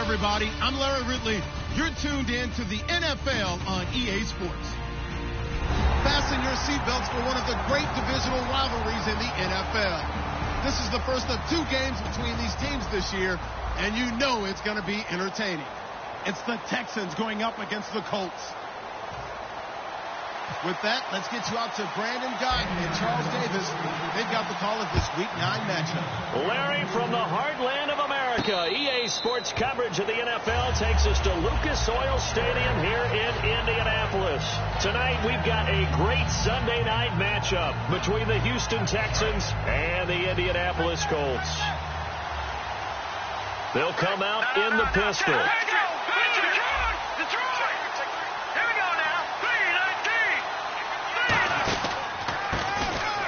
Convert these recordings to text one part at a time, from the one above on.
everybody. I'm Larry Ridley. You're tuned in to the NFL on EA Sports. Fasten your seatbelts for one of the great divisional rivalries in the NFL. This is the first of two games between these teams this year, and you know it's going to be entertaining. It's the Texans going up against the Colts. With that, let's get you out to Brandon Guyton and Charles Davis. They've got the call of this Week 9 matchup. Larry, from the heartland of America, EA Sports coverage of the NFL takes us to Lucas Oil Stadium here in Indianapolis. Tonight, we've got a great Sunday night matchup between the Houston Texans and the Indianapolis Colts. They'll come out in the pistol.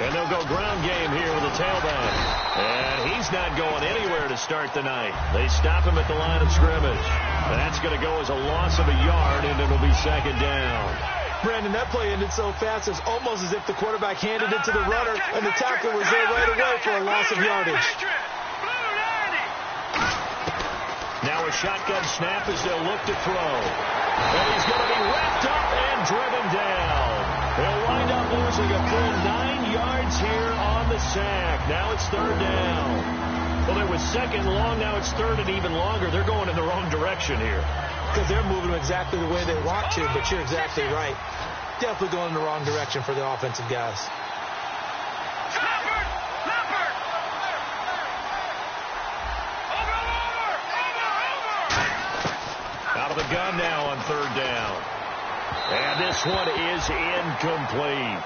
And they'll go ground game here with a tailback. And he's not going anywhere to start the night. They stop him at the line of scrimmage. That's going to go as a loss of a yard, and it'll be second down. Brandon, that play ended so fast, it's almost as if the quarterback handed it to the runner, and the tackler was there right away for a loss of yardage. Now a shotgun snap as they'll look to throw. And he's going to be wrapped up and driven down. He'll wind up losing a full 9 yards here on the sack. Now it's third down. Well, it was second long. Now it's third and even longer. They're going in the wrong direction here. Because they're moving exactly the way they want to, but you're exactly right. Definitely going in the wrong direction for the offensive guys. Out of the gun now on third down. And this one is incomplete.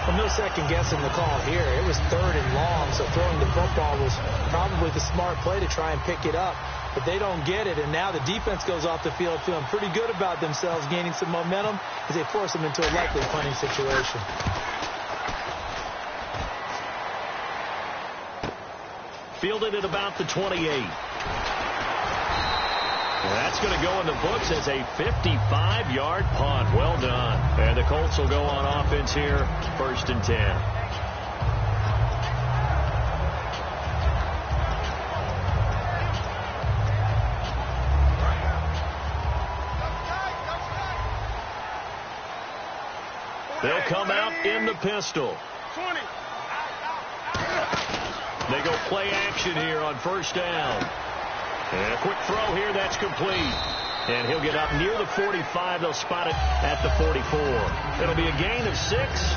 Well, no second guessing the call here. It was third and long, so throwing the football was probably the smart play to try and pick it up. But they don't get it, and now the defense goes off the field feeling pretty good about themselves, gaining some momentum as they force them into a likely punting situation. Fielded at about the 28. Well, that's going to go in the books as a 55-yard punt. Well done. And the Colts will go on offense here, 1st and 10. They'll come out in the pistol. 20. They go play action here on first down. And a quick throw here, that's complete. And he'll get up near the 45. They'll spot it at the 44. It'll be a gain of 6,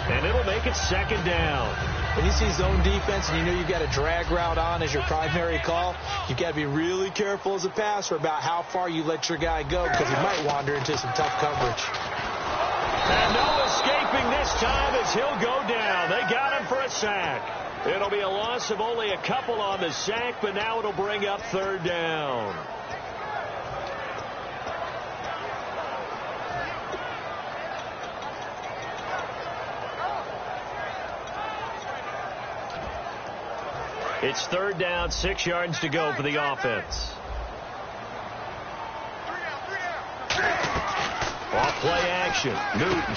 and it'll make it second down. When you see zone defense and you know you've got a drag route on as your primary call, you've got to be really careful as a passer about how far you let your guy go because he might wander into some tough coverage. And no escaping this time as he'll go down. They got him for a sack. It'll be a loss of only a couple on the sack, but now it'll bring up third down. It's third down, 6 yards to go for the offense. Off play action. Newton.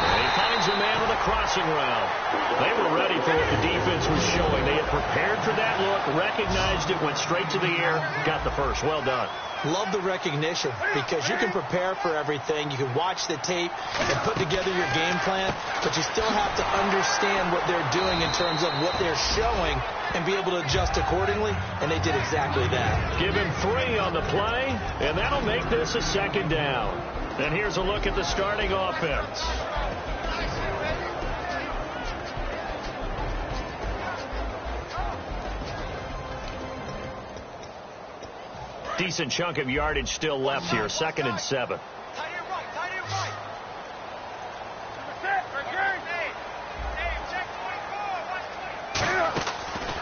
And he finds a man with a crossing route. They were ready for what the defense was showing. They had prepared for that look, recognized it, went straight to the air, got the first. Well done. Love the recognition because you can prepare for everything. You can watch the tape and put together your game plan, but you still have to understand what they're doing in terms of what they're showing and be able to adjust accordingly, and they did exactly that. Give him 3 on the play, and that'll make this a second down. And here's a look at the starting offense. Decent chunk of yardage still left here. 2nd and 7.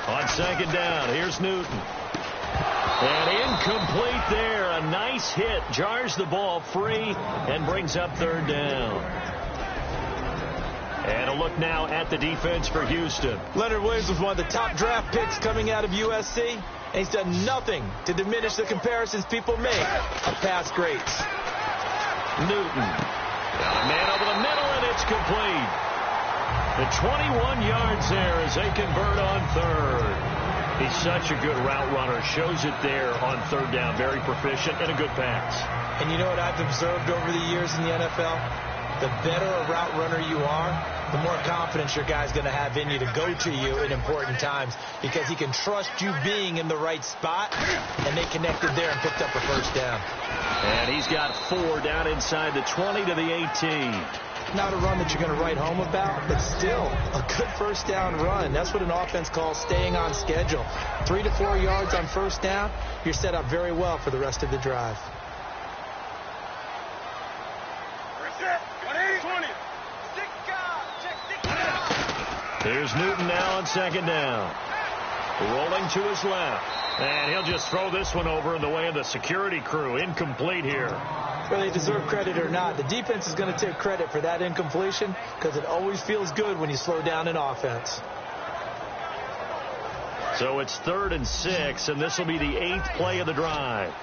On second down, here's Newton. And incomplete there. A nice hit. Jars the ball free and brings up third down. And a look now at the defense for Houston. Leonard Williams was one of the top draft picks coming out of USC, and he's done nothing to diminish the comparisons people make of past greats. Newton. Got a man over the middle, and it's complete. The 21 yards there as they convert on third. He's such a good route runner. Shows it there on third down. Very proficient and a good pass. And you know what I've observed over the years in the NFL? The better a route runner you are, the more confidence your guy's going to have in you to go to you in important times because he can trust you being in the right spot, and they connected there and picked up a first down. And he's got 4 down inside the 20 to the 18. Not a run that you're going to write home about, but still a good first down run. That's what an offense calls staying on schedule. 3 to 4 yards on first down, you're set up very well for the rest of the drive. Here's Newton now on second down. Rolling to his left. And he'll just throw this one over in the way of the security crew. Incomplete here. Whether they deserve credit or not, the defense is going to take credit for that incompletion because it always feels good when you slow down an offense. So it's 3rd and 6, and this will be the 8th play of the drive.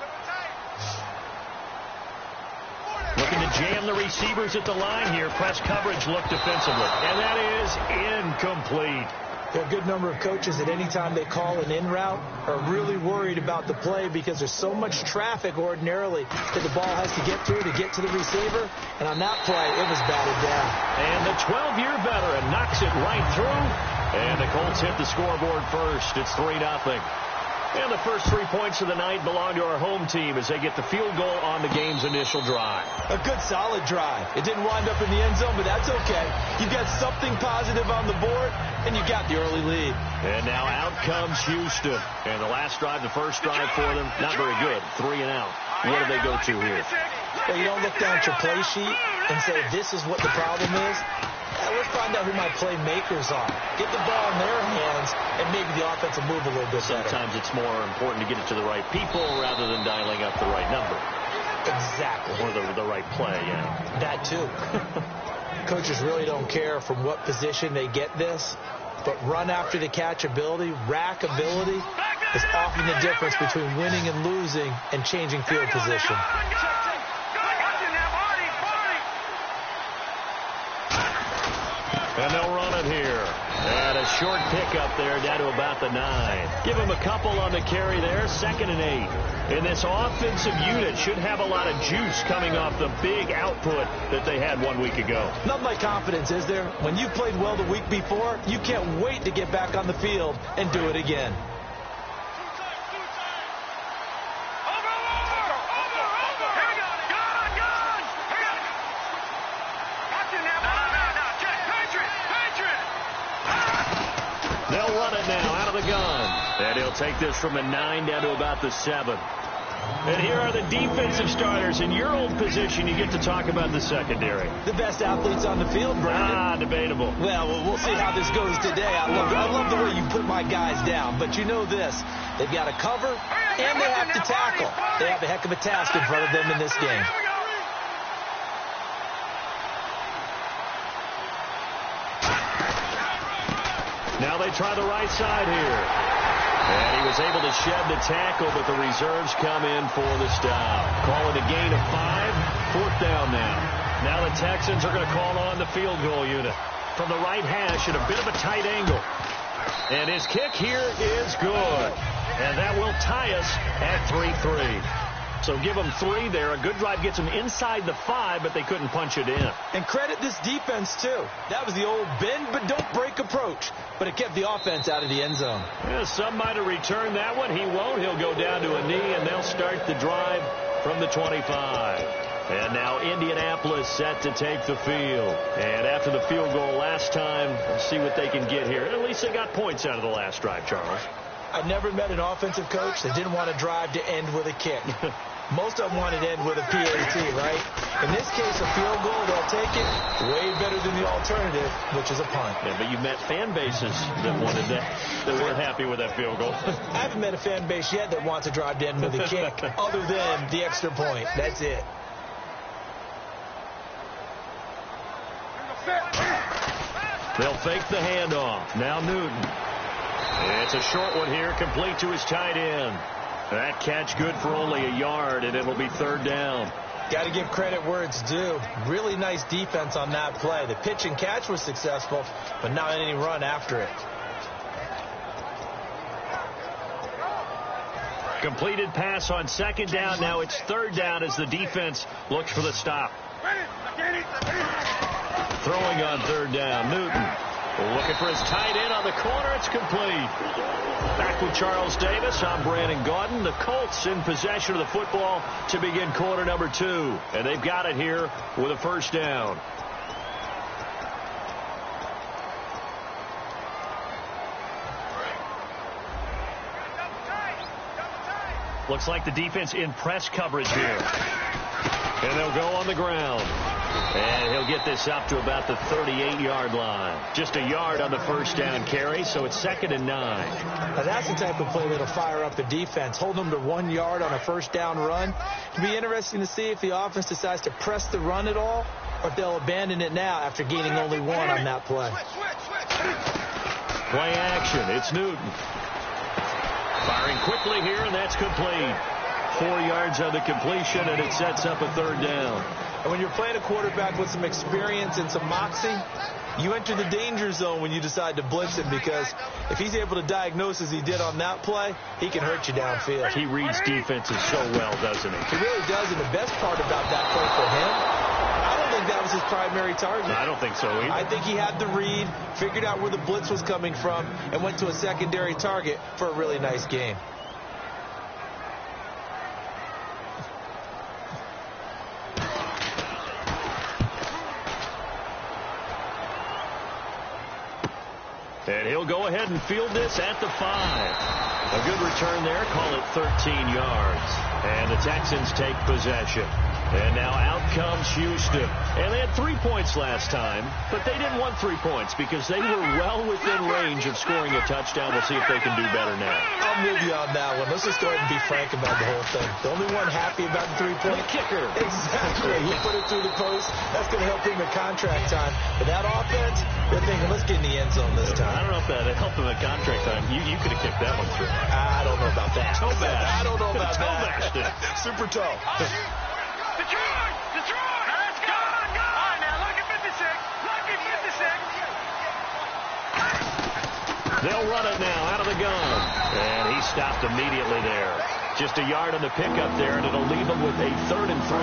Looking to jam the receivers at the line here. Press coverage look defensively. And that is incomplete. There are a good number of coaches at any time they call an in route are really worried about the play because there's so much traffic ordinarily that the ball has to get through to get to the receiver. And on that play, it was batted down. And the 12-year veteran knocks it right through. And the Colts hit the scoreboard first. It's 3-0. And the first 3 points of the night belong to our home team as they get the field goal on the game's initial drive. A good, solid drive. It didn't wind up in the end zone, but that's okay. You got something positive on the board, and you got the early lead. And now out comes Houston. And the last drive, the first drive for them, not very good. 3 and out. What do they go to here? Well, you don't look down at your play sheet and say, this is what the problem is. Let's find out who my playmakers are. Get the ball in their hands, and maybe the offense will move a little bit better. Sometimes it's more important to get it to the right people rather than dialing up the right number. Exactly. Or the right play, yeah. That, too. Coaches really don't care from what position they get this, but run after the catch ability, rack ability, is often the difference between winning and losing and changing field position. And they'll run it here. And a short pickup there down to about the 9. Give him a couple on the carry there. 2nd and 8. And this offensive unit should have a lot of juice coming off the big output that they had 1 week ago. Nothing like confidence, is there? When you played well the week before, you can't wait to get back on the field and do it again. And he'll take this from a 9 down to about the 7. And here are the defensive starters. In your old position, you get to talk about the secondary. The best athletes on the field, Brandon. Debatable. Well, we'll see how this goes today. I love the way you put my guys down. But you know this. They've got to cover, and they have to tackle. They have a heck of a task in front of them in this game. Now they try the right side here. And he was able to shed the tackle, but the reserves come in for the stop. Call it a gain of 5. 4th down now. Now the Texans are going to call on the field goal unit. From the right hash at a bit of a tight angle. And his kick here is good. And that will tie us at 3-3. So give them 3 there. A good drive gets them inside the 5, but they couldn't punch it in. And credit this defense, too. That was the old bend but don't break approach. But it kept the offense out of the end zone. Yeah, some might have returned that one. He won't. He'll go down to a knee, and they'll start the drive from the 25. And now Indianapolis set to take the field. And after the field goal last time, let's see what they can get here. At least they got points out of the last drive, Charles. I've never met an offensive coach that didn't want to drive to end with a kick. Most of them want to end with a PAT, right? In this case, a field goal, they'll take it way better than the alternative, which is a punt. Yeah, but you met fan bases that wanted that, that weren't happy with that field goal. I haven't met a fan base yet that wants to drive to end with a kick, other than the extra point. That's it. They'll fake the handoff. Now Newton. It's a short one here, complete to his tight end. That catch good for only a yard, and it'll be 3rd down. Got to give credit where it's due. Really nice defense on that play. The pitch and catch was successful, but not any run after it. completed pass on second down. Now it's third down as the defense looks for the stop. Throwing on third down, Newton. Looking for his tight end on the corner. It's complete. Back with Charles Davis. I'm Brandon Gaudin. The Colts in possession of the football to begin quarter number 2. And they've got it here with a first down. Looks like the defense in press coverage here. And they'll go on the ground. And he'll get this up to about the 38-yard line. Just a yard on the first down carry, so it's 2nd and 9. Now that's the type of play that'll fire up the defense. Hold them to 1 yard on a first down run. It'll be interesting to see if the offense decides to press the run at all, or if they'll abandon it now after gaining only 1 on that play. Play action. It's Newton. Firing quickly here, and that's complete. 4 yards on the completion, and it sets up a third down. And when you're playing a quarterback with some experience and some moxie, you enter the danger zone when you decide to blitz him, because if he's able to diagnose as he did on that play, he can hurt you downfield. He reads defenses so well, doesn't he? He really does, and the best part about that play for him, I don't think that was his primary target. I don't think so either. I think he had the read, figured out where the blitz was coming from, and went to a secondary target for a really nice game. And he'll go ahead and field this at the 5. A good return there. Call it 13 yards. And the Texans take possession. And now out comes Houston. And they had 3 points last time, but they didn't want 3 points because they were well within range of scoring a touchdown. We'll see if they can do better now. I'm with you on that one. Let's just go ahead and be frank about the whole thing. The only one happy about the 3-point kicker. Exactly. He put it through the post. That's going to help him in contract time. But that offense, they're thinking, let's get in the end zone this time. I don't know if that helped him at contract time. You could have kicked that one through. I don't know about that. Toe bash. I don't know about toe that. Bashed it. Super toe. Detroit! Let's go! All right, now, look at 56. Look at 56. They'll run it now out of the gun. And he stopped immediately there. Just a yard on the pickup there, and it'll leave him with a 3rd and 3.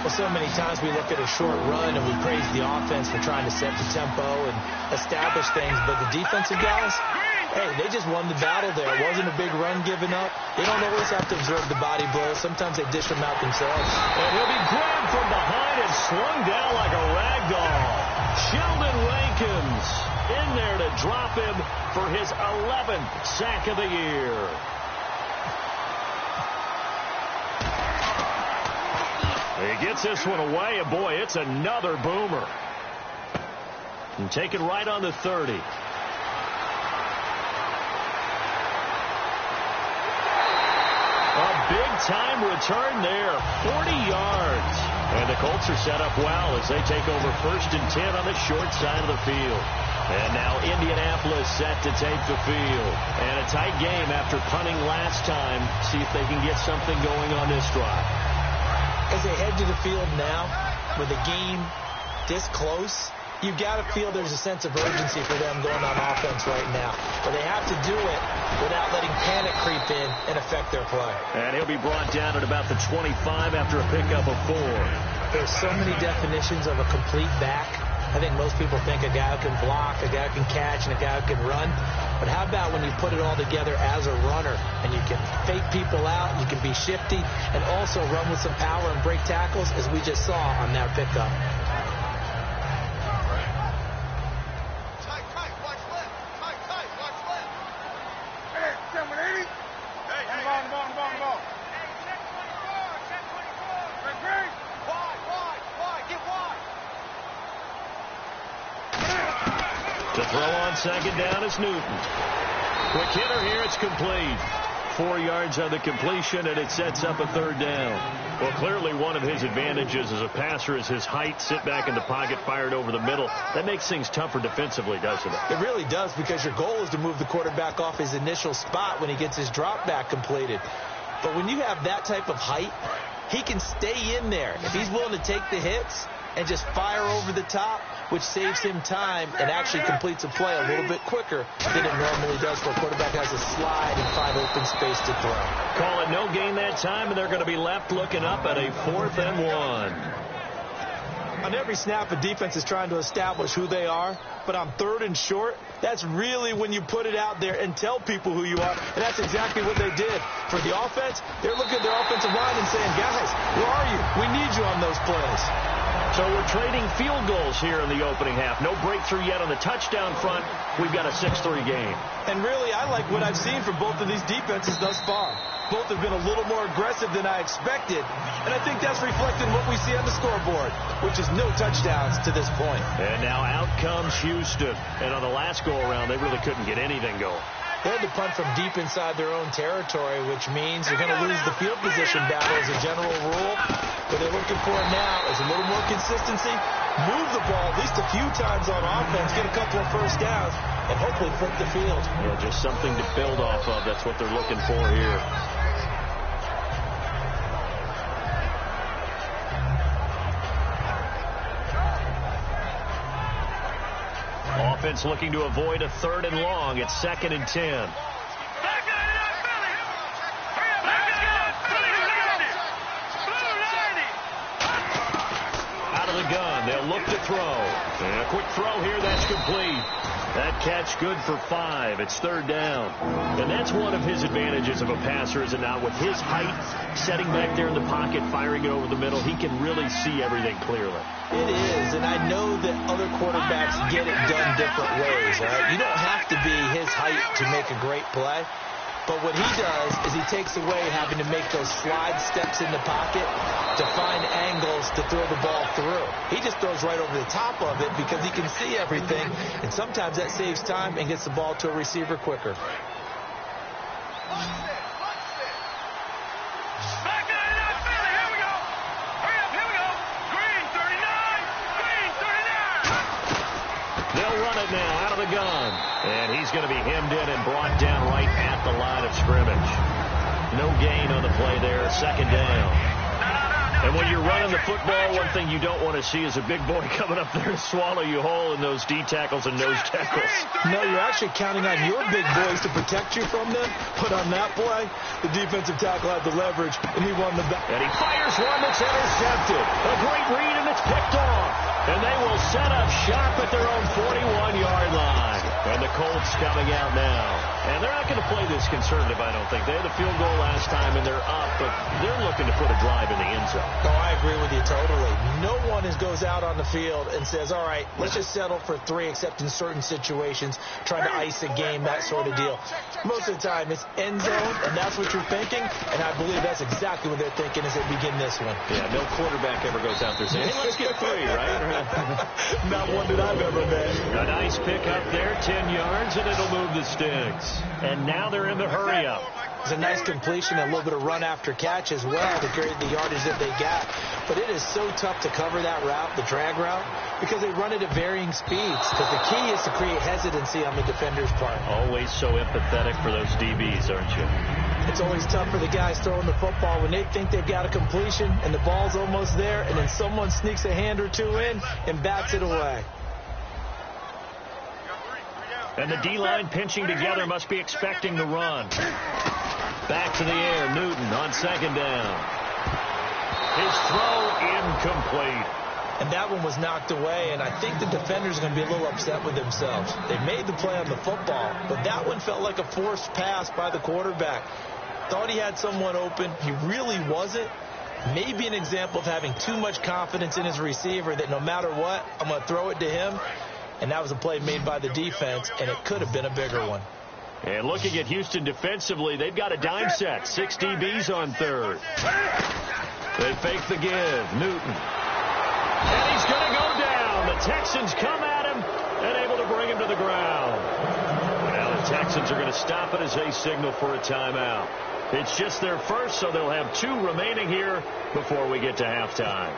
Well, so many times we look at a short run and we praise the offense for trying to set the tempo and establish things, but the defensive guys, hey, they just won the battle there. It wasn't a big run given up. They don't always have to absorb the body blows. Sometimes they dish them out themselves. And he'll be grabbed from behind and slung down like a rag doll. Sheldon Rankins in there to drop him for his 11th sack of the year. He gets this one away, and boy, it's another boomer. And taken right on the 30. A big-time return there, 40 yards. And the Colts are set up well as they take over 1st and 10 on the short side of the field. And now Indianapolis set to take the field. And a tight game after punting last time. See if they can get something going on this drive. As they head to the field now, with the game this close, you've got to feel there's a sense of urgency for them going on offense right now. But they have to do it without letting panic creep in and affect their play. And he'll be brought down at about the 25 after a pickup of 4. There's so many definitions of a complete back. I think most people think a guy who can block, a guy who can catch, and a guy who can run. But how about when you put it all together as a runner and you can fake people out, you can be shifty, and also run with some power and break tackles, as we just saw on that pickup. To throw on second down is Newton. Quick hitter here, it's complete. 4 yards on the completion, and it sets up a 3rd down. Well, clearly one of his advantages as a passer is his height. Sit back in the pocket, fired over the middle. That makes things tougher defensively, doesn't it? It really does, because your goal is to move the quarterback off his initial spot when he gets his drop back completed. But when you have that type of height, he can stay in there. If he's willing to take the hits, and just fire over the top, which saves him time and actually completes a play a little bit quicker than it normally does where a quarterback has a slide and find open space to throw. Call it no gain that time, and they're going to be left looking up at a 4th and 1. On every snap, a defense is trying to establish who they are, but on 3rd and short, that's really when you put it out there and tell people who you are, and that's exactly what they did. For the offense, they're looking at their offensive line and saying, guys, where are you? We need you on those plays. So we're trading field goals here in the opening half. No breakthrough yet on the touchdown front. We've got a 6-3 game. And really, I like what I've seen from both of these defenses thus far. Both have been a little more aggressive than I expected, and I think that's reflected in what we see on the scoreboard, which is no touchdowns to this point. And now out comes Houston. And on the last go-around, they really couldn't get anything going. They had to punt from deep inside their own territory, which means you're going to lose the field position battle as a general rule. What they're looking for now is a little more consistency, move the ball at least a few times on offense, get a couple of first downs, and hopefully flip the field. Yeah, just something to build off of. That's what they're looking for here. Offense looking to avoid a 3rd and long. It's 2nd and 10. Out of the gun. They'll look to throw. And a quick throw here. That's complete. That catch good for 5. It's 3rd down. And that's one of his advantages of a passer, is it not? With his height, setting back there in the pocket, firing it over the middle, he can really see everything clearly. It is, and I know that other quarterbacks get it done different ways, right? You don't have to be his height to make a great play. But what he does is he takes away having to make those slide steps in the pocket to find angles to throw the ball through. He just throws right over the top of it because he can see everything, and sometimes that saves time and gets the ball to a receiver quicker. Now out of the gun, and he's going to be hemmed in and brought down right at the line of scrimmage. No gain on the play there. 2nd down. And when you're running the football, one thing you don't want to see is a big boy coming up there to swallow you whole in those D tackles and nose tackles. No, you're actually counting on your big boys to protect you from them. But on that play, the defensive tackle had the leverage, and he won the back. And he fires one that's intercepted. A great read, and it's picked off. And they will set up shop at their own 41-yard line. And the Colts coming out now. And they're not going to play this conservative, I don't think. They had the field goal last time, and they're up, but they're looking to put a drive in the end zone. No, I agree with you totally. No one goes out on the field and says, all right, let's just settle for 3, except in certain situations, trying to ice a game, that sort of deal. Most of the time, it's end zone, and that's what you're thinking, and I believe that's exactly what they're thinking as they begin this one. Yeah, no quarterback ever goes out there saying, hey, let's get 3, right? Not one that I've ever met. A nice pick up there, 10 yards, and it'll move the sticks. And now they're in the hurry-up. It's a nice completion, a little bit of run after catch as well to carry the yardage that they got. But it is so tough to cover that route, the drag route, because they run it at varying speeds. Because the key is to create hesitancy on the defender's part. Always so empathetic for those DBs, aren't you? It's always tough for the guys throwing the football when they think they've got a completion and the ball's almost there, and then someone sneaks a hand or two in and bats it away. And the D-line pinching together, must be expecting the run. Back to the air, Newton on 2nd down. His throw incomplete. And that one was knocked away, and I think the defenders are going to be a little upset with themselves. They made the play on the football, but that one felt like a forced pass by the quarterback. Thought he had someone open. He really wasn't. Maybe an example of having too much confidence in his receiver that no matter what, I'm going to throw it to him. And that was a play made by the defense, and it could have been a bigger one. And looking at Houston defensively, they've got a dime set. 6 DBs on 3rd. They fake the give. Newton. And he's going to go down. The Texans come at him and able to bring him to the ground. Now the Texans are going to stop it as they signal for a timeout. It's just their first, so they'll have 2 remaining here before we get to halftime.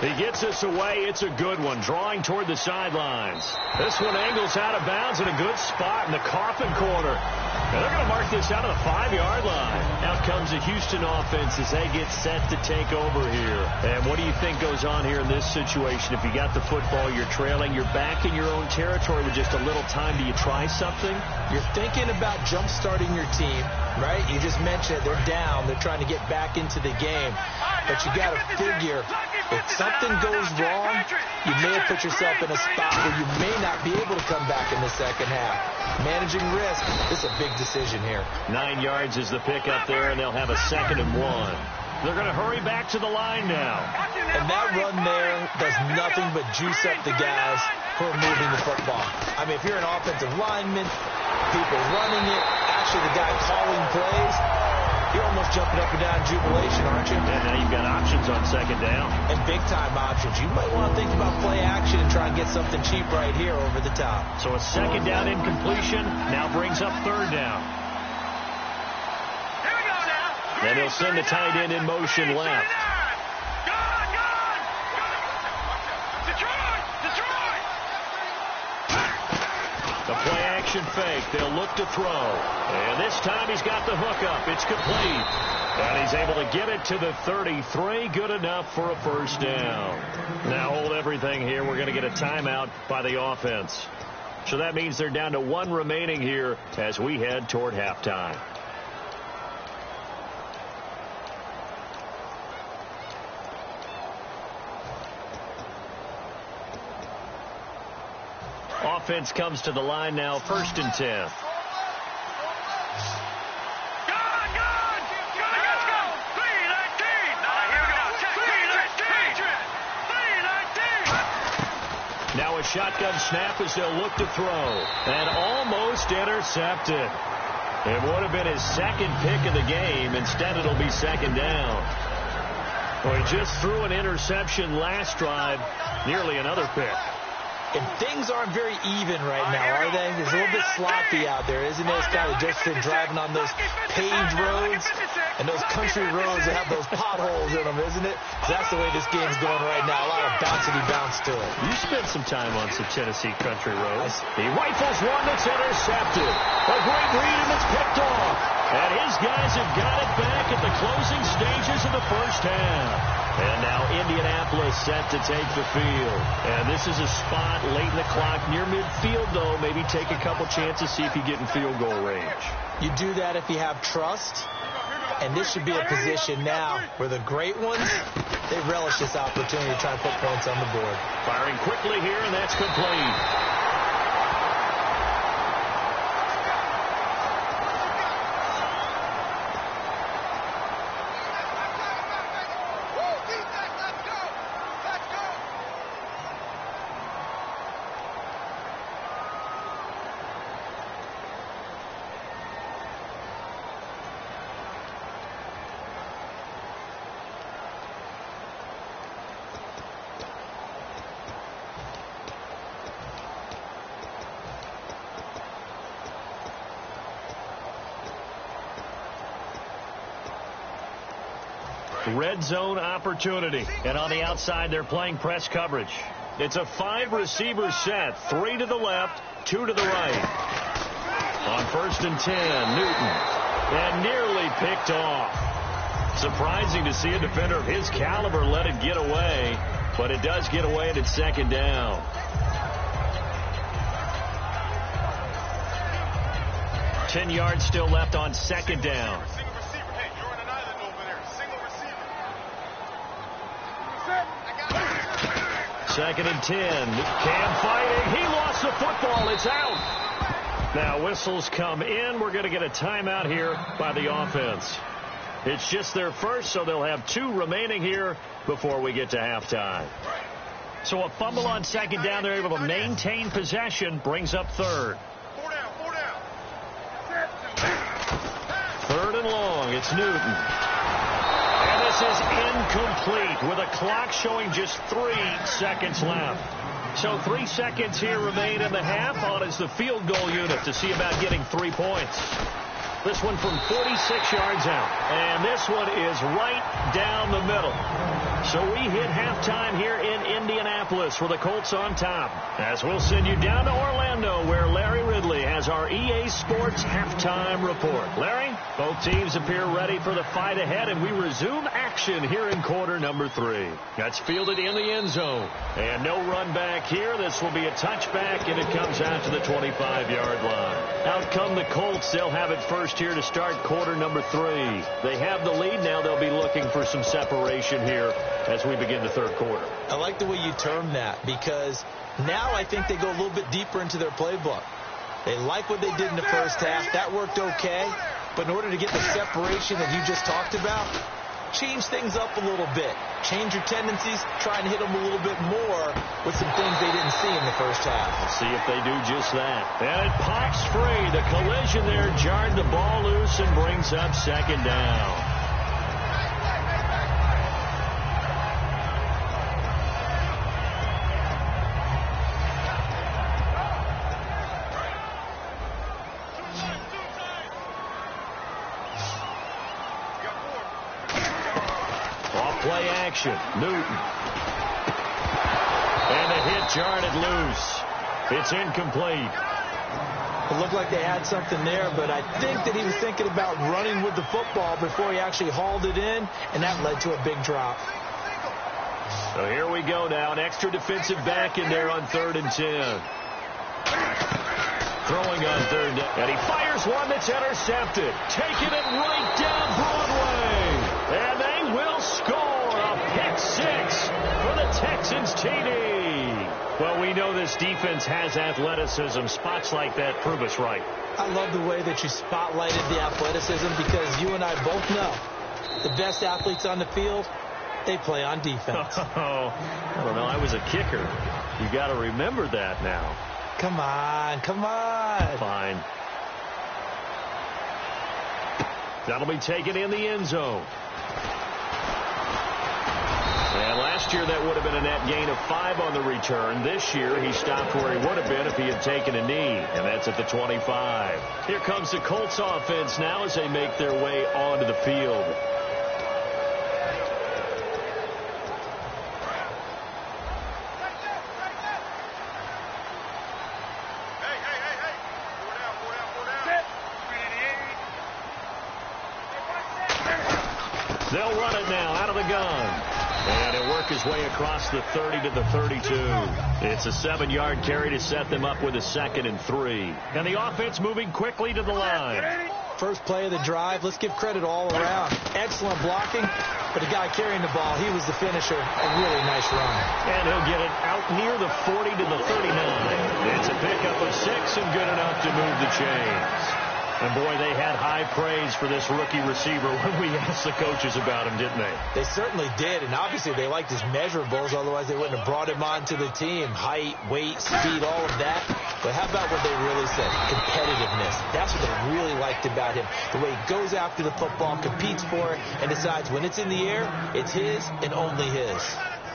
He gets this away. It's a good one, drawing toward the sidelines. This one angles out of bounds in a good spot in the coffin corner. And they're going to mark this out of the 5-yard line. Out comes the Houston offense as they get set to take over here. And what do you think goes on here in this situation? If you got the football, you're trailing, you're back in your own territory with just a little time. Do you try something? You're thinking about jump-starting your team, right? You just mentioned it. They're down. They're trying to get back into the game. But you got to figure, if something goes wrong, you may have put yourself in a spot where you may not be able to come back in the second half. Managing risk, this is a big decision here. 9 yards is the pickup there, and they'll have a 2nd and 1. They're going to hurry back to the line now. And that run there does nothing but juice up the guys who are moving the football. I mean, if you're an offensive lineman, people running it, actually the guy calling plays, you're almost jumping up and down in jubilation, aren't you? And now you've got options on 2nd down. And big-time options. You might want to think about play action and try and get something cheap right here over the top. So a 2nd down incompletion now brings up 3rd down. Here we go now. And he'll send the tight end in motion left. Gone. Detroit. The play action fake. They'll look to throw. And this time he's got the hook up. It's complete. And he's able to get it to the 33. Good enough for a 1st down. Now hold everything here. We're going to get a timeout by the offense. So that means they're down to 1 remaining here as we head toward halftime. Offense comes to the line now, 1st and 10. Gone. Let's go. 3-19. Here we go. 3-19. Now a shotgun snap as they'll look to throw. And almost intercepted. It would have been his 2nd pick of the game. Instead, it'll be 2nd down. Well, he just threw an interception last drive. Nearly another pick. And things aren't very even right now, are they? It's a little bit sloppy out there, isn't it? It's kind of just driving on those paved roads and those country roads that have those potholes in them, isn't it? That's the way this game's going right now. A lot of bouncy bounce to it. You spent some time on some Tennessee country roads. He rifles one that's intercepted. A great read and it's picked off. And his guys have got it back at the closing stages of the 1st half. And now Indianapolis set to take the field. And this is a spot late in the clock near midfield, though. Maybe take a couple chances, see if you get in field goal range. You do that if you have trust. And this should be a position now where the great ones, they relish this opportunity to try and put points on the board. Firing quickly here, and that's complete. Red zone opportunity. And on the outside, they're playing press coverage. It's a 5-receiver set. 3 to the left, 2 to the right. On 1st and 10, Newton. And nearly picked off. Surprising to see a defender of his caliber let it get away. But it does get away, and it's 2nd down. Ten yards still left on 2nd down. 2nd and 10. Cam fighting. He lost the football. It's out. Now whistles come in. We're going to get a timeout here by the offense. It's just their first, so they'll have 2 remaining here before we get to halftime. So a fumble on 2nd down. They're able to maintain possession. Brings up 3rd. 3rd and long. It's Newton. And this is incomplete with a clock showing just 3 seconds left. So 3 seconds here remain in the half. On is the field goal unit to see about getting 3 points. This one from 46 yards out. And this one is right down the middle. So we hit halftime here in Indianapolis with the Colts on top. As we'll send you down to Orlando, where Larry Ridley has our EA Sports halftime report. Larry, both teams appear ready for the fight ahead, and we resume action here in quarter number 3. That's fielded in the end zone. And no run back here. This will be a touchback, and it comes out to the 25-yard line. Out come the Colts. They'll have it first here to start quarter number 3. They have the lead now. They'll be looking for some separation here as we begin the third quarter. I like the way you term that, because now I think they go a little bit deeper into their playbook. They like what they did in the first half. That worked okay. But in order to get the separation that you just talked about, change things up a little bit. Change your tendencies. Try and hit them a little bit more with some things they didn't see in the first half. Let's see if they do just that. And it pops free. The collision there jarred the ball loose and brings up second down. Play action. Newton. And the hit jarred it loose. It's incomplete. It looked like they had something there, but I think that he was thinking about running with the football before he actually hauled it in, and that led to a big drop. So here we go now. An extra defensive back in there on 3rd and 10. Throwing on 3rd down. And he fires one that's intercepted. Taking it right down Broadway. And they will score. Pick 6 for the Texans TD. Well, we know this defense has athleticism. Spots like that prove us right. I love the way that you spotlighted the athleticism, because you and I both know the best athletes on the field, they play on defense. Oh, I don't know. I was a kicker. You got to remember that now. Come on, come on. Fine. That'll be taken in the end zone. And last year that would have been a net gain of 5 on the return. This year he stopped where he would have been if he had taken a knee, and that's at the 25. Here comes the Colts offense now as they make their way onto the field. They'll run it now out of the gun. And he'll work his way across the 30 to the 32. It's a 7-yard carry to set them up with a 2nd and 3. And the offense moving quickly to the line. First play of the drive. Let's give credit all around. Excellent blocking. But the guy carrying the ball, he was the finisher. A really nice run. And he'll get it out near the 40 to the 39. It's a pickup of 6 and good enough to move the chains. And, boy, they had high praise for this rookie receiver when we asked the coaches about him, didn't they? They certainly did, and obviously they liked his measurables. Otherwise, they wouldn't have brought him onto the team. Height, weight, speed, all of that. But how about what they really said? Competitiveness. That's what they really liked about him. The way he goes after the football, competes for it, and decides when it's in the air, it's his and only his.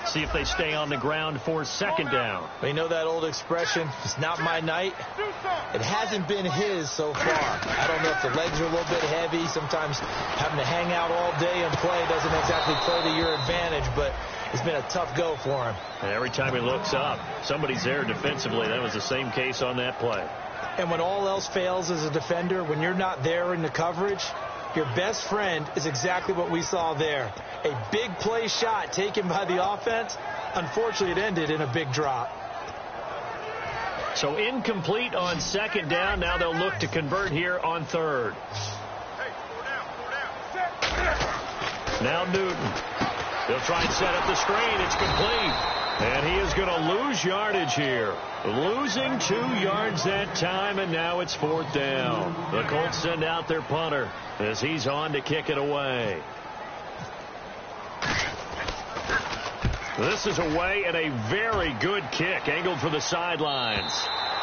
See if they stay on the ground for 2nd down. You know that old expression, it's not my night? It hasn't been his so far. I don't know if the legs are a little bit heavy. Sometimes having to hang out all day and play doesn't exactly play to your advantage, but it's been a tough go for him. And every time he looks up, somebody's there defensively. That was the same case on that play. And when all else fails as a defender, when you're not there in the coverage, your best friend is exactly what we saw there. A big play shot taken by the offense. Unfortunately, it ended in a big drop. So incomplete on 2nd down. Now they'll look to convert here on 3rd. Now Newton. They'll try and set up the screen. It's complete. And he is going to lose yardage here. Losing 2 yards that time, and now it's 4th down. The Colts send out their punter as he's on to kick it away. This is away, and a very good kick angled for the sidelines.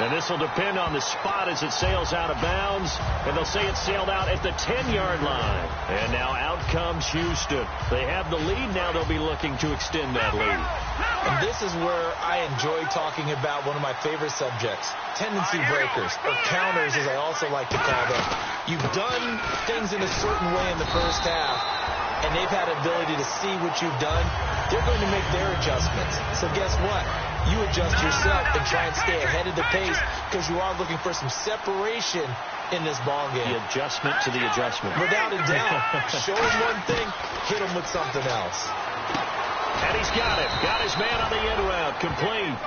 And this will depend on the spot as it sails out of bounds. And they'll say it sailed out at the 10-yard line. And now out comes Houston. They have the lead. Now they'll be looking to extend that lead. And this is where I enjoy talking about one of my favorite subjects, tendency breakers, or counters as I also like to call them. You've done things in a certain way in the first half, and they've had ability to see what you've done. They're going to make their adjustments. So guess what? You adjust yourself and try and stay ahead of the pace because you are looking for some separation in this ball game. The adjustment to the adjustment. Without a doubt. Show him one thing, hit him with something else. And he's got it. Got his man on the end route. Complete.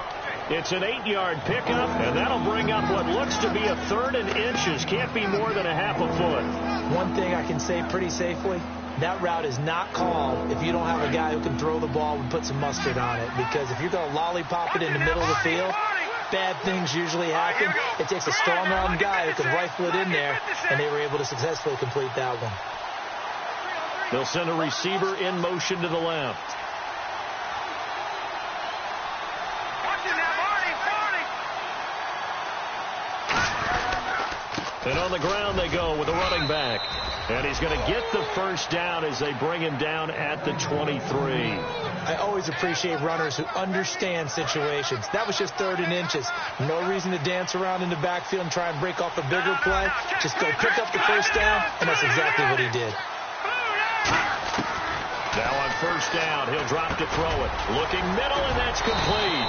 It's an 8-yard pickup, and that'll bring up what looks to be a 3rd and inches. Can't be more than a half a foot. One thing I can say pretty safely, that route is not called if you don't have a guy who can throw the ball and put some mustard on it. Because if you're going to lollipop it in the middle of the field, bad things usually happen. It takes a strong-arm guy who can rifle it in there, and they were able to successfully complete that one. They'll send a receiver in motion to the left. And on the ground they go with a running back. And he's going to get the first down as they bring him down at the 23. I always appreciate runners who understand situations. That was just 3rd and inches. No reason to dance around in the backfield and try and break off a bigger play. Just go pick up the first down, and that's exactly what he did. Now on first down, he'll drop to throw it. Looking middle, and that's complete.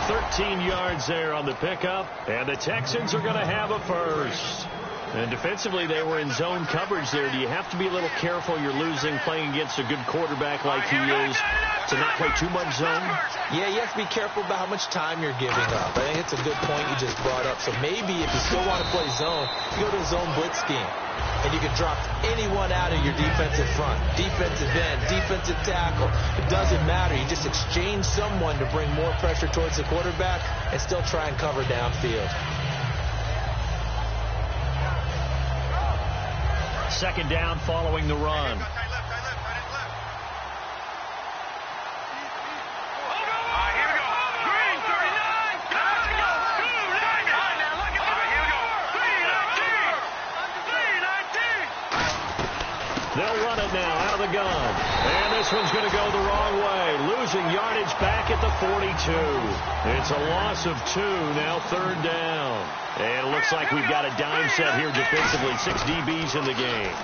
13 yards there on the pickup, and the Texans are going to have a first. And defensively, they were in zone coverage there. Do you have to be a little careful? You're losing, playing against a good quarterback like he is, to not play too much zone? Yeah, you have to be careful about how much time you're giving up. I think it's a good point you just brought up. So maybe if you still want to play zone, you go to a zone blitz scheme. And you can drop anyone out of your defensive front. Defensive end, defensive tackle. It doesn't matter. You just exchange someone to bring more pressure towards the quarterback and still try and cover downfield. Second down following the run. They'll run it now out of the gun. And this one's going to go the wrong way. Losing yardage back at the 42. It's a loss of 2, now 3rd down. And it looks like we've got a dime set here defensively. 6 DBs in the game.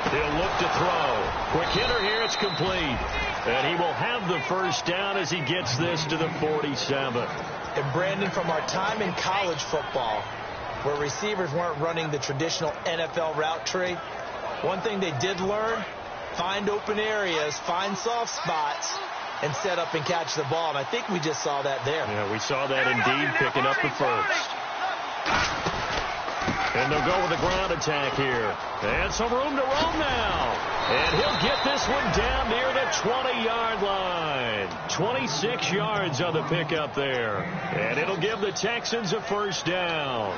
He'll look to throw. Quick hitter here, it's complete. And he will have the first down as he gets this to the 47. And Brandon, from our time in college football, where receivers weren't running the traditional NFL route tree, one thing they did learn, find open areas, find soft spots, and set up and catch the ball. And I think we just saw that there. Yeah, we saw that indeed, picking up the first. And they'll go with a ground attack here. And some room to roam now. And he'll get this one down near the 20-yard line. 26 yards on the pickup there. And it'll give the Texans a first down.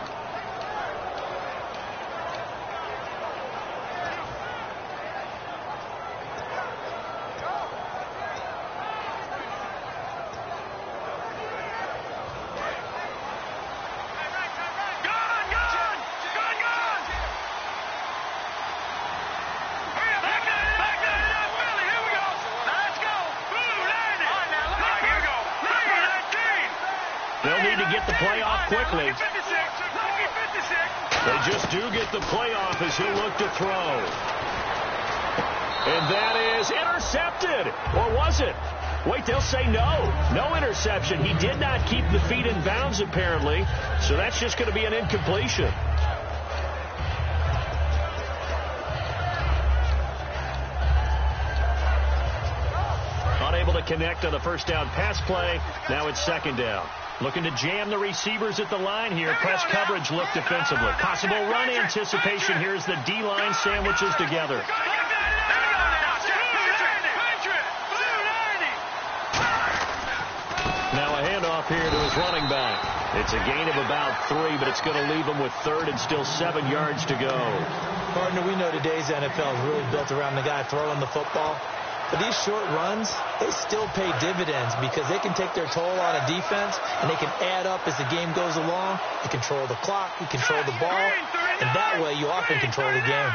They'll need to get the play off quickly. They just do get the play off as he'll look to throw. And that is intercepted. Or was it? Wait, they'll say no. No interception. He did not keep the feet in bounds, apparently. So that's just going to be an incompletion. Unable to connect on the first down pass play. Now it's second down. Looking to jam the receivers at the line here. Press coverage look defensively. Possible run anticipation here as the D-line sandwiches together. Now a handoff here to his running back. It's a gain of about 3, but it's going to leave him with 3rd and still 7 yards to go. Partner, we know today's NFL is really built around the guy throwing the football. But these short runs, they still pay dividends because they can take their toll on a defense, and they can add up as the game goes along. You control the clock, you control the ball, and that way you often control the game.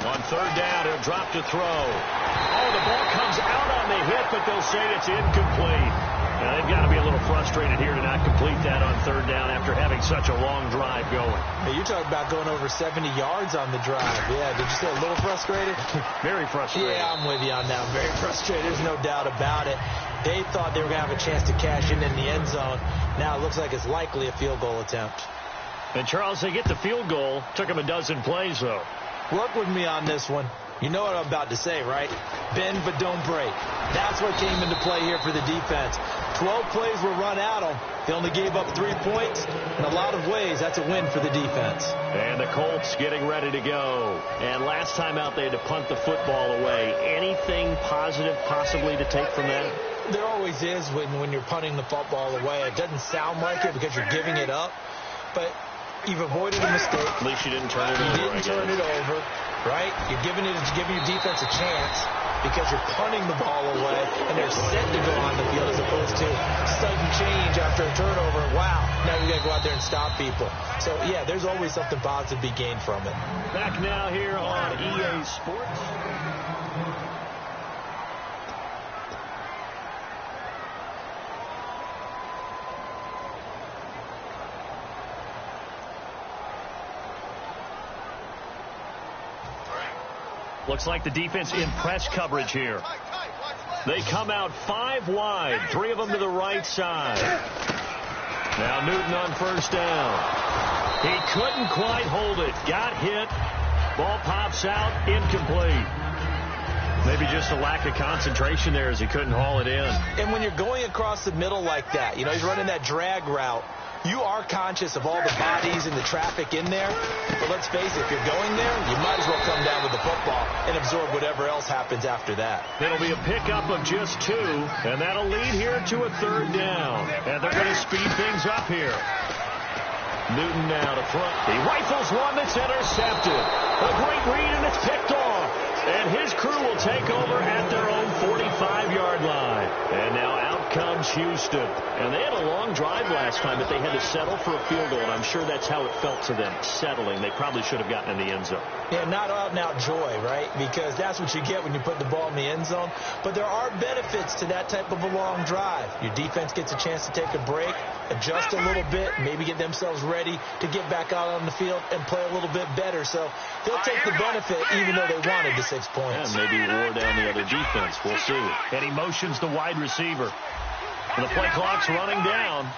On third down, he'll drop to throw. Oh, the ball comes out on the hit, but they'll say it's incomplete. Now, they've got to be a little frustrated here to not complete that on third down after having such a long drive going. Hey, you're talking about going over 70 yards on the drive. Yeah, did you say a little frustrated? Very frustrated. Yeah, I'm with you on that. I'm very frustrated. There's no doubt about it. They thought they were going to have a chance to cash in the end zone. Now it looks like it's likely a field goal attempt. And, Charles, they get the field goal. Took them a dozen plays, though. Work with me on this one. You know what I'm about to say, right? Bend but don't break. That's what came into play here for the defense. 12 plays were run at them. They only gave up 3 points. In a lot of ways, that's a win for the defense. And the Colts getting ready to go. And last time out, they had to punt the football away. Anything positive possibly to take from that? There always is when you're punting the football away. It doesn't sound like it because you're giving it up. But you've avoided a mistake. At least you didn't turn it over. You didn't turn it over, right? You're giving your defense a chance because you're punting the ball away and they're set to go on the field as opposed to sudden change after a turnover. Wow, now you got to go out there and stop people. So, yeah, there's always something positive to be gained from it. Back now here on EA Sports. Looks like the defense in press coverage here. They come out 5 wide, 3 of them to the right side. Now Newton on first down. He couldn't quite hold it. Got hit. Ball pops out. Incomplete. Maybe just a lack of concentration there as he couldn't haul it in. And when you're going across the middle like that, you know, he's running that drag route. You are conscious of all the bodies and the traffic in there. But let's face it, if you're going there, you might as well come down with the football and absorb whatever else happens after that. It'll be a pickup of just 2, and that'll lead here to a third down. And they're going to speed things up here. Newton now to front. He rifles one that's intercepted. A great read, and it's picked off. And his crew will take over at their own 45-yard line. And now out comes Houston. And they had a long drive last time, but they had to settle for a field goal, and I'm sure that's how it felt to them, settling. They probably should have gotten in the end zone. Yeah, not out-and-out joy, right? Because that's what you get when you put the ball in the end zone. But there are benefits to that type of a long drive. Your defense gets a chance to take a break, adjust a little bit, maybe get themselves ready to get back out on the field and play a little bit better. So they'll take the benefit even though they wanted the 6 points. And maybe wore down the other defense. We'll see. And he motions the wide receiver. And the play clock's running down.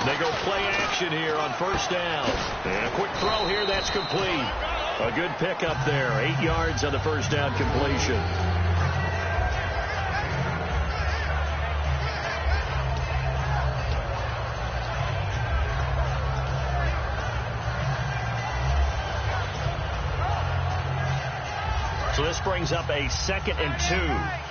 They go play action here on first down. And a quick throw here, that's complete. A good pickup there. 8 yards on the first down completion. So this brings up a 2nd and 2.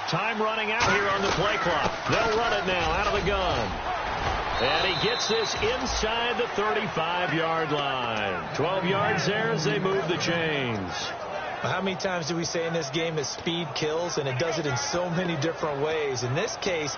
Time running out here on the play clock. They'll run it now out of the gun. And he gets this inside the 35-yard line. 12 yards there as they move the chains. How many times do we say in this game that speed kills, and it does it in so many different ways? In this case,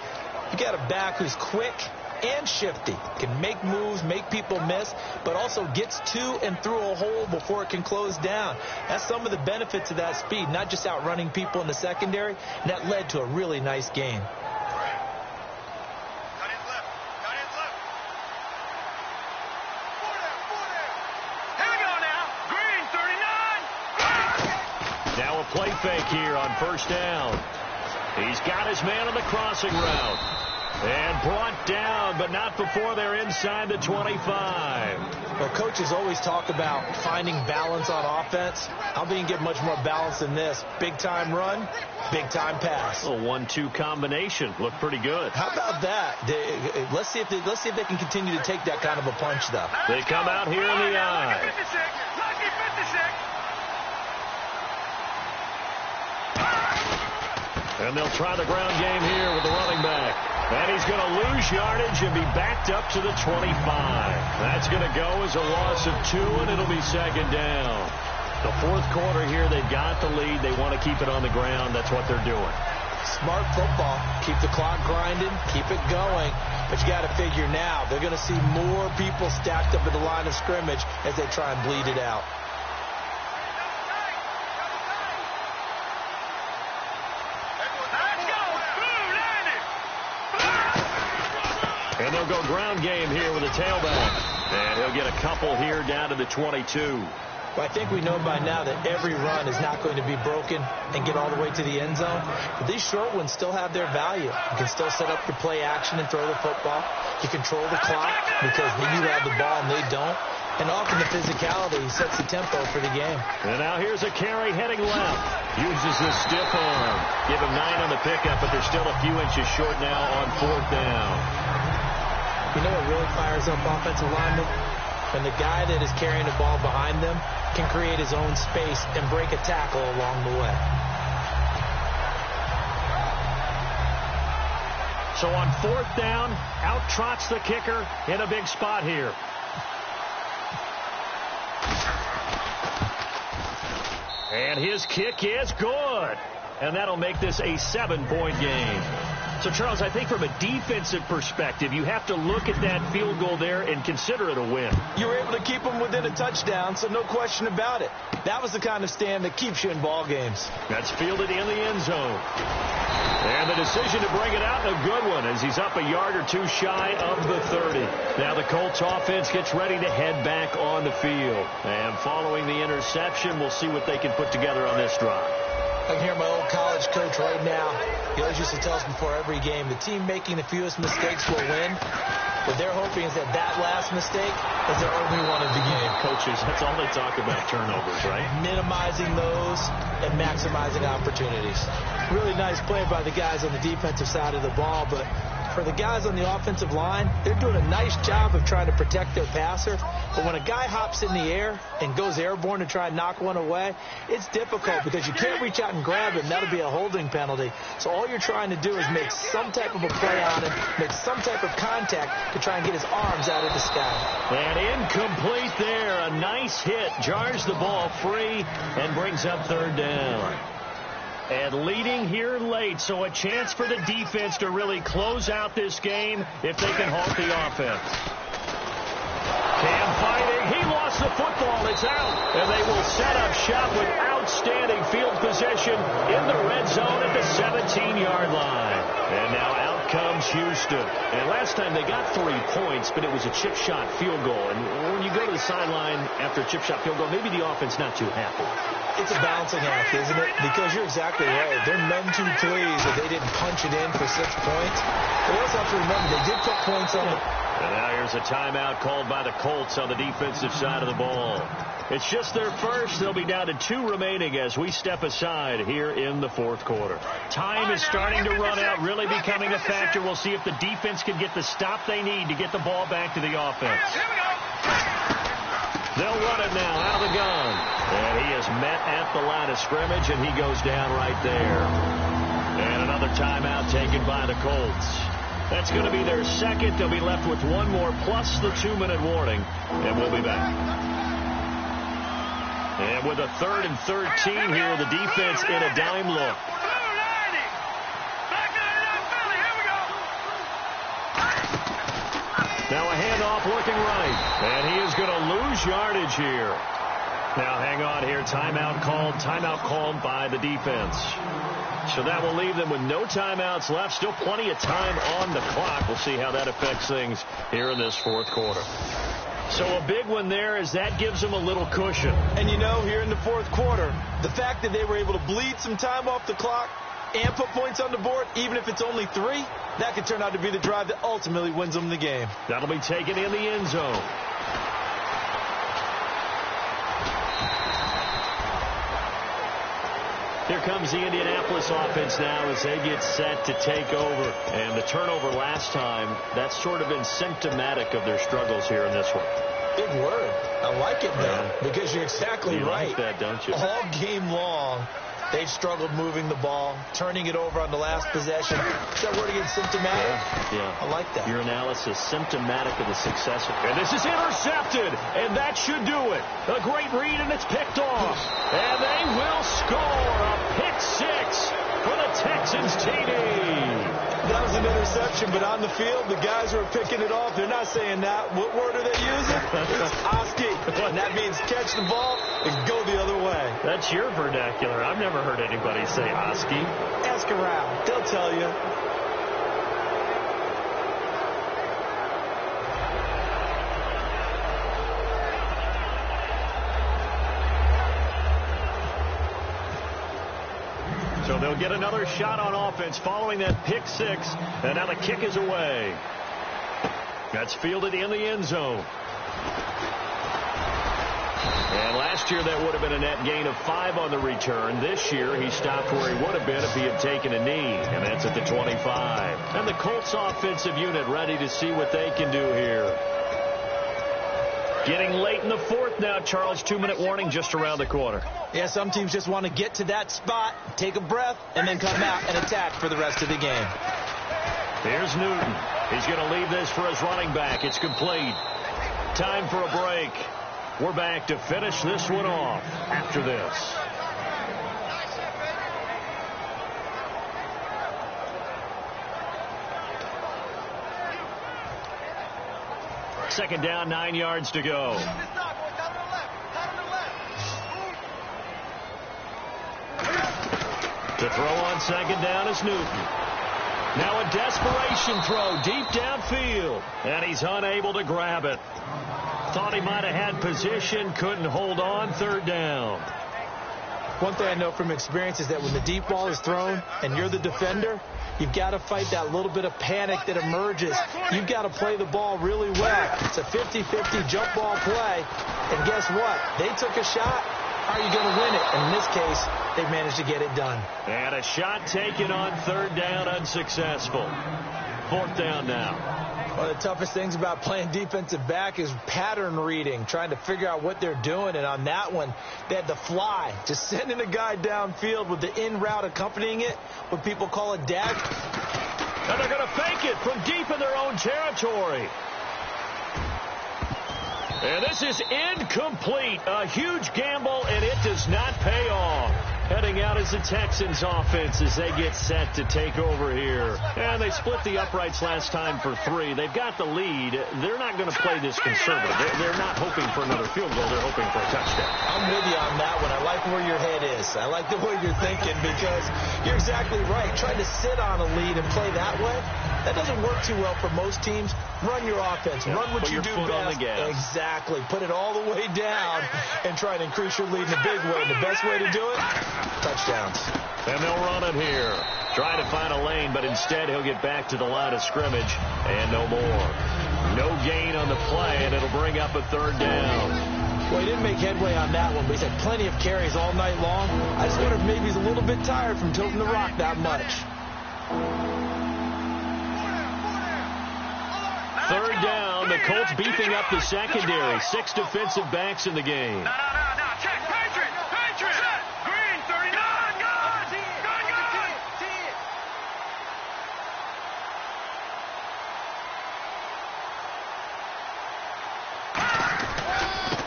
you got a back who's quick and shifty, can make moves, make people miss, but also gets to and through a hole before it can close down. That's some of the benefits of that speed, not just outrunning people in the secondary, and that led to a really nice game. Now a play fake here on first down. He's got his man on the crossing route. And brought down, but not before they're inside the 25. Well, coaches always talk about finding balance on offense. How do you get much more balance than this? Big-time run, big-time pass. A 1-2 combination. Looked pretty good. How about that? Let's see if they can continue to take that kind of a punch, though. They come out here in the eye. And they'll try the ground game here with the running back. And he's going to lose yardage and be backed up to the 25. That's going to go as a loss of 2, and it'll be second down. The fourth quarter here, they've got the lead. They want to keep it on the ground. That's what they're doing. Smart football. Keep the clock grinding. Keep it going. But you got to figure now, they're going to see more people stacked up at the line of scrimmage as they try and bleed it out. And they'll go ground game here with a tailback. And he'll get a couple here down to the 22. Well, I think we know by now that every run is not going to be broken and get all the way to the end zone. But these short ones still have their value. You can still set up your play action and throw the football. You control the clock because you have the ball and they don't. And often the physicality sets the tempo for the game. And now here's a carry heading left. Uses the stiff arm. Give him 9 on the pickup, but they're still a few inches short now on 4th down. You know what really fires up offensive linemen? When the guy that is carrying the ball behind them can create his own space and break a tackle along the way. So on 4th down, out trots the kicker in a big spot here. And his kick is good. And that'll make this a 7-point game. So, Charles, I think from a defensive perspective, you have to look at that field goal there and consider it a win. You were able to keep them within a touchdown, so no question about it. That was the kind of stand that keeps you in ball games. That's fielded in the end zone. And the decision to bring it out, a good one, as he's up a yard or 2 shy of the 30. Now the Colts offense gets ready to head back on the field. And following the interception, we'll see what they can put together on this drive. I can hear my old college coach right now. He always used to tell us before every game, the team making the fewest mistakes will win. What they're hoping is that last mistake is their only one of the game. Coaches, that's all they talk about, turnovers, right? Minimizing those and maximizing opportunities. Really nice play by the guys on the defensive side of the ball, but for the guys on the offensive line, they're doing a nice job of trying to protect their passer. But when a guy hops in the air and goes airborne to try and knock one away, it's difficult because you can't reach out and grab him. That'll be a holding penalty. So all you're trying to do is make some type of a play on him, make some type of contact to try and get his arms out of the sky. And incomplete there. A nice hit. Jars the ball free and brings up 3rd down. And leading here late, so a chance for the defense to really close out this game if they can halt the offense. Cam fighting. He lost the football. It's out. And they will set up shop with outstanding field position in the red zone at the 17-yard line. And now out comes Houston. And last time they got 3 points, but it was a chip shot field goal. And when you go to the sideline after a chip shot field goal, maybe the offense not too happy. It's a balancing act, isn't it? Because you're exactly right. They're none too pleased that they didn't punch it in for 6 points. But also have to remember, they did put points on it. And now here's a timeout called by the Colts on the defensive side of the ball. It's just their first. They'll be down to 2 remaining as we step aside here in the 4th quarter. Time is starting to run out, really becoming a factor. We'll see if the defense can get the stop they need to get the ball back to the offense. They'll run it now out of the gun. And he is met at the line of scrimmage, and he goes down right there. And another timeout taken by the Colts. That's going to be their second. They'll be left with 1 more plus the 2-minute warning, and we'll be back. And with a 3rd and 13 here, the defense in a dime look. Now a handoff looking right, and he is going to lose yardage here. Now hang on here, timeout called by the defense. So that will leave them with no timeouts left, still plenty of time on the clock. We'll see how that affects things here in this 4th quarter. So a big one there as that gives them a little cushion. And you know, here in the 4th quarter, the fact that they were able to bleed some time off the clock and put points on the board, even if it's only 3, that could turn out to be the drive that ultimately wins them the game. That'll be taken in the end zone. Here comes the Indianapolis offense now as they get set to take over. And the turnover last time, that's sort of been symptomatic of their struggles here in this one. Big word. I like it, though, because you're exactly right. You like that, don't you? All game long, They've struggled moving the ball, turning it over on the last possession. Is that word again, symptomatic? Yeah. I like that. Your analysis, symptomatic of the success. And this is intercepted, and that should do it. A great read, and it's picked off. And they will score a pick six for the Texans TD. That was an interception, but on the field, the guys who are picking it off, they're not saying that. What word are they using? It's Oski. And that means catch the ball and go the other way. That's your vernacular. I've never heard anybody say Oski. Ask around. They'll tell you. So they'll get another shot on offense following that pick six. And now the kick is away. That's fielded in the end zone. And last year that would have been a net gain of 5 on the return. This year he stopped where he would have been if he had taken a knee. And that's at the 25. And the Colts offensive unit ready to see what they can do here. Getting late in the fourth now, Charles. 2-minute warning just around the corner. Yeah, some teams just want to get to that spot, take a breath, and then come out and attack for the rest of the game. Here's Newton. He's going to leave this for his running back. It's complete. Time for a break. We're back to finish this one off after this. Second down, 9 yards to go. To throw on second down is Newton. Now a desperation throw deep downfield, and he's unable to grab it. Thought he might have had position, couldn't hold on. Third down. One thing I know from experience is that when the deep ball is thrown and you're the defender, you've got to fight that little bit of panic that emerges. You've got to play the ball really well. It's a 50-50 jump ball play. And guess what? They took a shot. How are you going to win it? And in this case, they managed to get it done. And a shot taken on third down, unsuccessful. Fourth down now. One of the toughest things about playing defensive back is pattern reading, trying to figure out what they're doing. And on that one, they had the fly, just sending a guy downfield with the in route accompanying it, what people call a dagger. And they're going to fake it from deep in their own territory. And this is incomplete. A huge gamble, and it does not pay off. Heading out is the Texans offense as they get set to take over here. And they split the uprights last time for 3. They've got the lead. They're not going to play this conservative. They're not hoping for another field goal. They're hoping for a touchdown. I'm with you on that one. I like where your head is. I like the way you're thinking because you're exactly right. Trying to sit on a lead and play that way, that doesn't work too well for most teams. Run your offense. Run what you do best. Exactly. Put it all the way down and try to increase your lead in a big way. And the best way to do it, touchdowns. And they'll run it here. Try to find a lane, but instead he'll get back to the line of scrimmage and no more. No gain on the play, and it'll bring up a third down. Well, he didn't make headway on that one, but he's had plenty of carries all night long. I just wonder if maybe he's a little bit tired from tilting the rock that much. Third down, the Colts beefing up the secondary. 6 defensive backs in the game. No. Check. Patriot. Green, 39. Gun.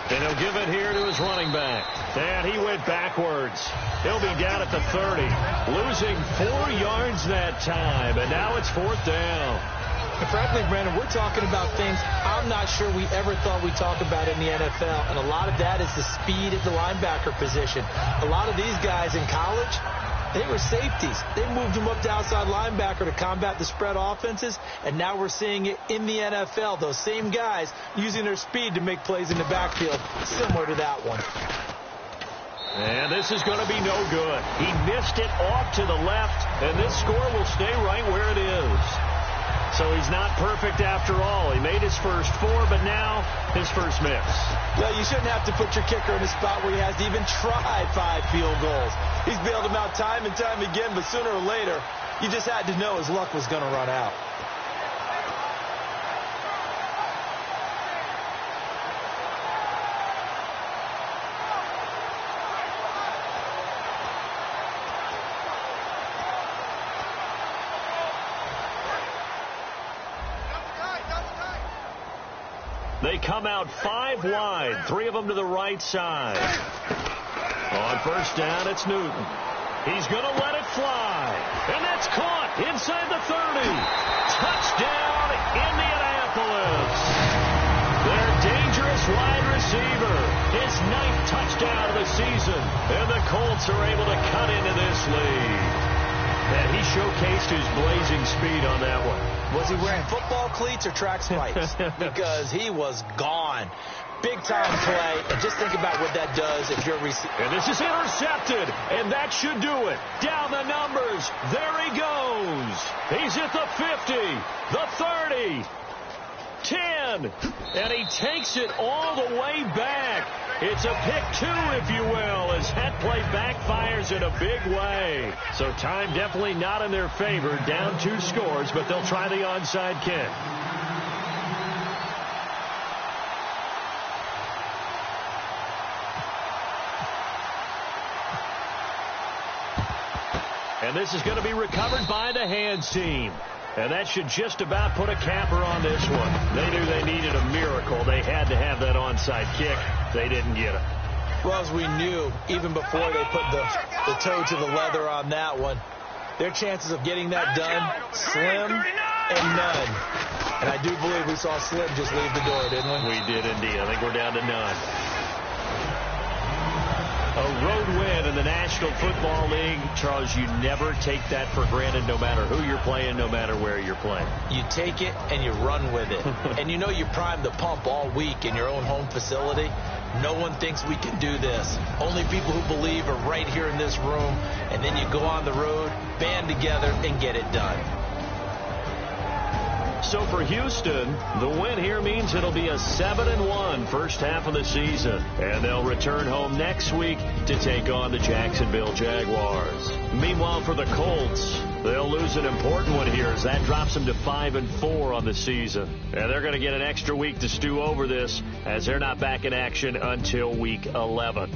And he'll give it here to his running back. And he went backwards. He'll be down at the 30. Losing 4 yards that time. And now it's fourth down. And frankly, Brandon, we're talking about things I'm not sure we ever thought we'd talk about in the NFL. And a lot of that is the speed at the linebacker position. A lot of these guys in college, they were safeties. They moved them up to outside linebacker to combat the spread offenses. And now we're seeing it in the NFL. Those same guys using their speed to make plays in the backfield, similar to that one. And this is going to be no good. He missed it off to the left, and this score will stay right where it is. So he's not perfect after all. He made his first 4, but now his first miss. Well, you shouldn't have to put your kicker in a spot where he has to even try 5 field goals. He's bailed them out time and time again, but sooner or later, you just had to know his luck was going to run out. They come out 5 wide, 3 of them to the right side. On first down, it's Newton. He's going to let it fly. And that's caught inside the 30. Touchdown, Indianapolis. Their dangerous wide receiver. His 9th touchdown of the season. And the Colts are able to cut into this lead. And he showcased his blazing speed on that one. Was he wearing football cleats or track spikes? Because he was gone. Big-time play, and just think about what that does if you're receiving. And this is intercepted, and that should do it. Down the numbers. There he goes. He's at the 50, the 30, 10, and he takes it all the way back. It's a pick 2, if you will, as that play backfires in a big way. So time definitely not in their favor. Down 2 scores, but they'll try the onside kick. And this is going to be recovered by the hands team. And that should just about put a capper on this one. They knew they needed a miracle. They had to have that onside kick. They didn't get it. Well, as we knew, even before they put the toe to the leather on that one, their chances of getting that done, slim and none. And I do believe we saw Slim just leave the door, didn't we? We did indeed. I think we're down to none. A road win in the National Football League. Charles, you never take that for granted no matter who you're playing, no matter where you're playing. You take it and you run with it. And you know you primed the pump all week in your own home facility. No one thinks we can do this. Only people who believe are right here in this room. And then you go on the road, band together, and get it done. So for Houston, the win here means it'll be a 7-1 first half of the season. And they'll return home next week to take on the Jacksonville Jaguars. Meanwhile, for the Colts, they'll lose an important one here as that drops them to 5-4 on the season. And they're going to get an extra week to stew over this as they're not back in action until week 11.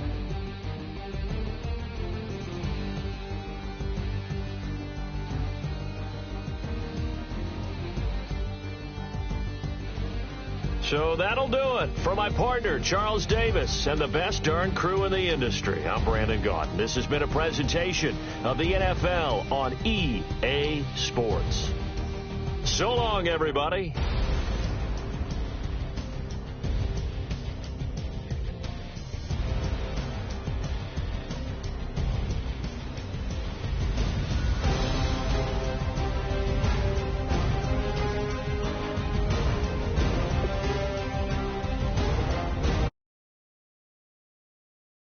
So that'll do it. For my partner, Charles Davis, and the best darn crew in the industry, I'm Brandon Gaudin. This has been a presentation of the NFL on EA Sports. So long, everybody.